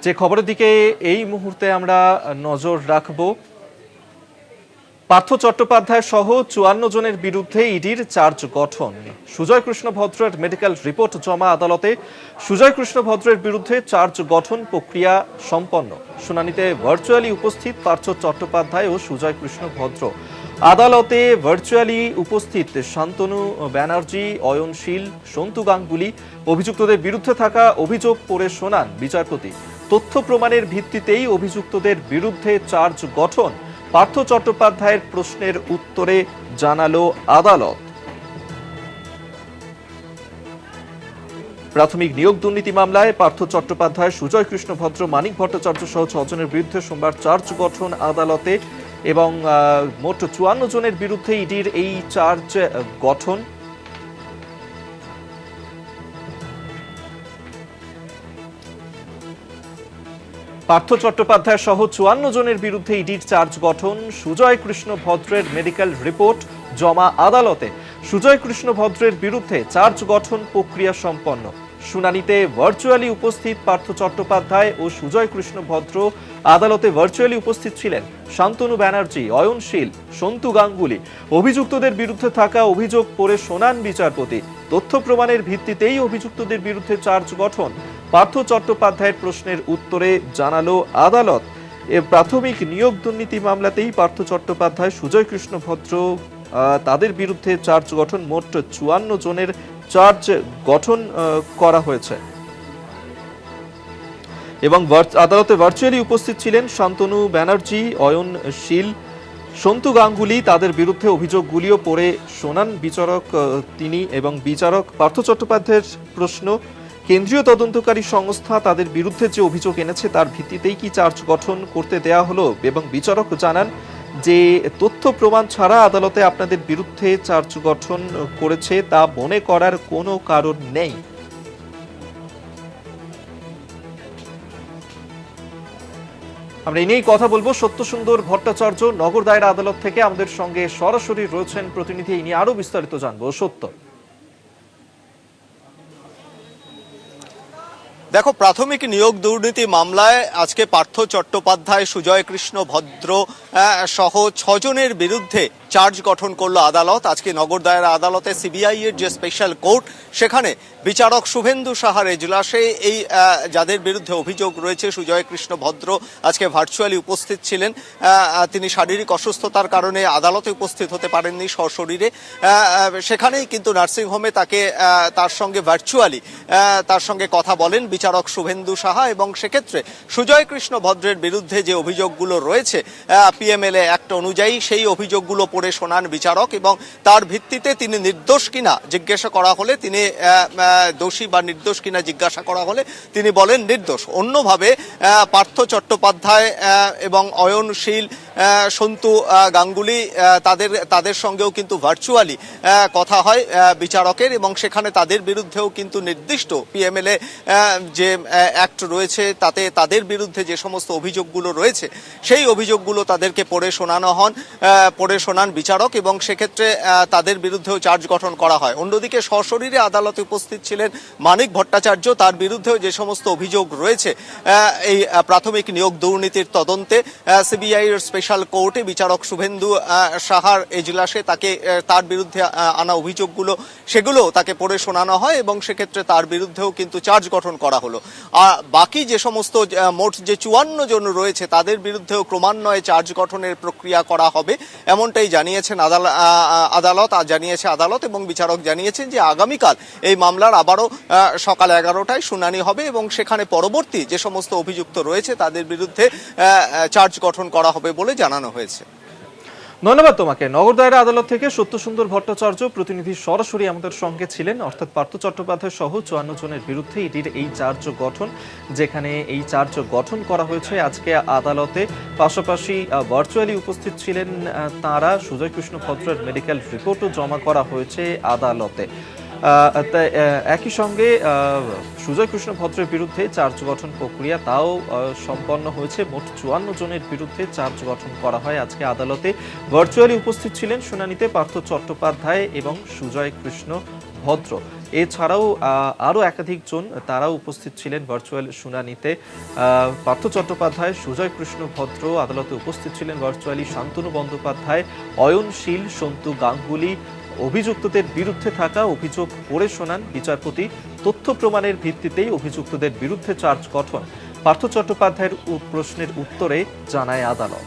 যে খবরের দিকে এই মুহূর্তে আমরা নজর রাখব, পার্থ চট্টোপাধ্যায় সহ ৫৪ জনের বিরুদ্ধে ইডির চার্জ গঠন। সুজয় কৃষ্ণ ভদ্রের মেডিকেল রিপোর্ট জমা আদালতে। সুজয় কৃষ্ণ ভদ্রের বিরুদ্ধে চার্জ গঠন প্রক্রিয়া সম্পন্ন। শুনানিতে ভার্চুয়ালি উপস্থিত পার্থ চট্টোপাধ্যায় ও সুজয় কৃষ্ণ ভদ্র। আদালতে ভার্চুয়ালি উপস্থিত শান্তনু ব্যানার্জি, অয়নশীল, সন্তু গাঙ্গুলি। অভিযুক্তদের বিরুদ্ধে থাকা অভিযোগ পড়ে শোনান বিচারপতি। তথ্য প্রমাণের ভিত্তিতেই অভিযুক্তদের বিরুদ্ধে চার্জ গঠন। পার্থ চট্টোপাধ্যায়ের প্রশ্নের উত্তরে জানালো আদালত। প্রাথমিক নিয়োগ দুর্নীতি মামলায় পার্থ চট্টোপাধ্যায়, সুজয় কৃষ্ণ ভদ্র, মানিক ভট্টাচার্য সহ ৬ জনের বিরুদ্ধে সোমবার চার্জ গঠন আদালতে এবং মোট ৫৪ জনের বিরুদ্ধে ইডির এই চার্জ গঠন। পার্থ চট্টোপাধ্যায় সহ ৫৪ জনের বিরুদ্ধে ইডির চার্জ গঠন। সুজয় কৃষ্ণ ভদ্রের মেডিকেল রিপোর্ট জমা আদালতে। সুজয় কৃষ্ণ ভদ্রের বিরুদ্ধে চার্জ গঠন প্রক্রিয়া সম্পন্ন। শুনানিতে ভার্চুয়ালি উপস্থিত পার্থ চট্টোপাধ্যায় ও সুজয় কৃষ্ণ ভদ্র। আদালতে ভার্চুয়ালি উপস্থিত ছিলেন শান্তনু ব্যানার্জি, অয়নশীল, সন্তু গাঙ্গুলি। অভিযুক্তদের বিরুদ্ধে থাকা অভিযোগ পড়ে শোনান বিচারপতি। তথ্য প্রমাণের ভিত্তিতেই অভিযুক্তদের বিরুদ্ধে চার্জ গঠন। পার্থ চট্টোপাধ্যায়ের প্রশ্নের উত্তরে জানালো আদালত। প্রাথমিক নিয়োগ দুর্নীতি মামলাতেই পার্থ চট্টোপাধ্যায়, সুজয় কৃষ্ণ ভদ্র তাদের বিরুদ্ধে চার্জ গঠন। মোট ৫৪ জনের চার্জ গঠন করা হয়েছে এবং আদালতে ভার্চুয়ালি উপস্থিত ছিলেন শান্তনু ব্যানার্জি, অয়নশীল, সন্তু গাঙ্গুলি। তাদের বিরুদ্ধে অভিযোগগুলিও পড়ে শোনান বিচারক তিনি এবং বিচারক। পার্থ চট্টোপাধ্যায়ের প্রশ্ন, কেন্দ্রীয় তদন্তকারী সংস্থা তাদের বিরুদ্ধে যে অভিযোগ এনেছে তার ভিত্তিতেই কি চার্জ গঠন করতে দেয়া হলো? এবং বিচারক জানান যে তথ্য প্রমাণ ছাড়া আদালতে আপনাদের বিরুদ্ধে চার্জ গঠন করেছে তা মনে করার কোনো কারণ নেই। আমরা এই নিয়েই কথা বলবো। সত্যসুন্দর ভট্টাচার্য নগর দায়রা আদালত থেকে আমাদের সঙ্গে সরাসরি রয়েছেন প্রতিনিধি। এই নিয়ে আরো বিস্তারিত জানবো। সত্য, দেখো, প্রাথমিক নিয়োগ দুর্নীতি মামলায় আজকে পার্থ চট্টোপাধ্যায়, সুজয় কৃষ্ণ ভদ্র সহ ৬ জনের বিরুদ্ধে চার্জ গঠন করলো আদালত। আজকে নগর দায়রা আদালতে সিবিআই এর যে স্পেশাল কোর্ট, সেখানে বিচারক শুভেন্দু সাহার এজলাসে এই যাদের বিরুদ্ধে অভিযোগ রয়েছে, সুজয় কৃষ্ণ ভদ্র আজকে ভার্চুয়ালি উপস্থিত ছিলেন। তিনি শারীরিক অসুস্থতার কারণে আদালতে উপস্থিত হতে পারেননি সশরীরে। সেখানেই কিন্তু নার্সিংহোমে তার সঙ্গে ভার্চুয়ালি তার সঙ্গে কথা বলেন বিচারক শুভেন্দু সাহা। এবং সেক্ষেত্রে সুজয় কৃষ্ণ ভদ্রের বিরুদ্ধে যে অভিযোগগুলো রয়েছে পিএমএলএ অ্যাক্ট অনুযায়ী, সেই অভিযোগগুলো পড়ে শোনান বিচারক এবং তার ভিত্তিতে তিনি নির্দোষ কিনা জিজ্ঞাসা করা হলে, তিনি দোষী বা নির্দোষ কিনা জিজ্ঞাসা করা হলে তিনি বলেন নির্দোষ। অন্যভাবে পার্থ চট্টোপাধ্যায় এবং অয়নশীল, সন্তু গাঙ্গুলি তাদের সঙ্গেও কিন্তু ভার্চুয়ালি কথা হয় বিচারকের এবং সেখানে তাদের বিরুদ্ধেও কিন্তু নির্দিষ্ট পিএমএলএ যে অ্যাক্ট রয়েছে তাতে তাদের বিরুদ্ধে যে সমস্ত অভিযোগগুলো রয়েছে সেই অভিযোগগুলো তাদেরকে পড়ে শোনান বিচারক এবং সেক্ষেত্রে তাদের বিরুদ্ধেও চার্জ গঠন করা হয়। অন্যদিকে সশরীরে আদালতে উপস্থিত ছিলেন মানিক ভট্টাচার্য। তার বিরুদ্ধেও যে সমস্ত অভিযোগ রয়েছে এই প্রাথমিক নিয়োগ দুর্নীতির তদন্তে সিবিআই এর স্পেশাল কোর্টে বিচারক শুভেন্দু সাহার এজলাসে তার বিরুদ্ধে আনা অভিযোগগুলো সেগুলো তাকে পড়ে শোনানো হয় এবং সেক্ষেত্রে তার বিরুদ্ধেও কিন্তু চার্জ গঠন করা হলো। আর বাকি যে সমস্ত মোট যে ৫৪ জন রয়েছে তাদের বিরুদ্ধেও ক্রমান্বয়ে চার্জ গঠনের প্রক্রিয়া করা হবে, এমনটাই জানিয়েছেন আদালত এবং বিচারক জানিয়েছেন যে আগামীকাল এই মামলার আবারও সকাল ১১টায় শুনানি হবে এবং সেখানে পরবর্তী যে সমস্ত অভিযুক্ত রয়েছে তাদের বিরুদ্ধে চার্জ গঠন করা হবে বলে জানানো হয়েছে। ধন্যবাদ তোমাকে। নগর দায়রা আদালত থেকে সত্যসুন্দর ভট্টাচার্য প্রতিনিধি সরাসরি আমাদের সঙ্গে ছিলেন। অর্থাৎ পার্থ চট্টোপাধ্যায় সহ ৫৪ জনের বিরুদ্ধে ইডির এই চার্জ গঠন, যেখানে এই চার্জ গঠন করা হয়েছে আজকে আদালতে। পাশাপাশি ভার্চুয়ালি উপস্থিত ছিলেন তারা। সুজয় কৃষ্ণ ভদ্রের মেডিকেল রিপোর্টও জমা করা হয়েছে আদালতে। একই সঙ্গে সুজয় কৃষ্ণ ভদ্রের বিরুদ্ধে চার্জ গঠন প্রক্রিয়া তাও সম্পন্ন হয়েছে। মোট ৫৪ জনের বিরুদ্ধে চার্জ গঠন করা হয় আজকে আদালতে। ভার্চুয়ালি উপস্থিত ছিলেন শুনানিতে পার্থ চট্টোপাধ্যায় এবং সুজয় কৃষ্ণ ভদ্র। এছাড়াও আরও একাধিক জন তারাও উপস্থিত ছিলেন ভার্চুয়াল শুনানিতে। পার্থ চট্টোপাধ্যায়, সুজয় কৃষ্ণ ভদ্র আদালতে উপস্থিত ছিলেন ভার্চুয়ালি, শান্তনু বন্দ্যোপাধ্যায়, অয়নশীল, সন্তু গাঙ্গুলি। অভিযুক্তদের বিরুদ্ধে থাকা অভিযোগ পড়ে শোনান বিচারপতি। তথ্য প্রমাণের ভিত্তিতেই অভিযুক্তদের বিরুদ্ধে চার্জ গঠন পার্থ চট্টোপাধ্যায়ের প্রশ্নের উত্তরে জানায় আদালত।